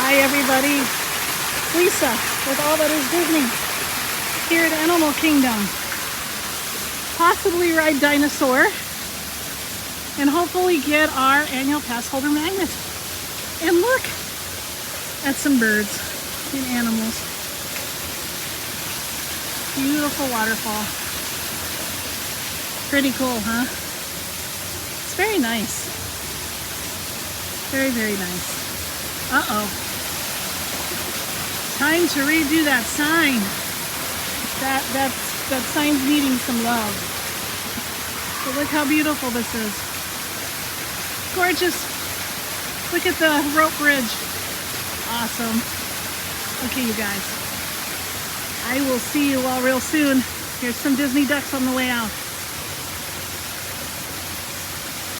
Hi everybody, Lisa with All That Is Disney here at Animal Kingdom. Possibly ride Dinosaur and hopefully get our annual pass holder magnet. And look at some birds and animals. Beautiful waterfall. Pretty cool, huh? It's very nice. Very, very nice. Uh-oh. Time to redo that sign. That sign's needing some love. But look how beautiful this is. Gorgeous. Look at the rope bridge. Awesome. Okay, you guys. I will see you all real soon. Here's some Disney ducks on the way out.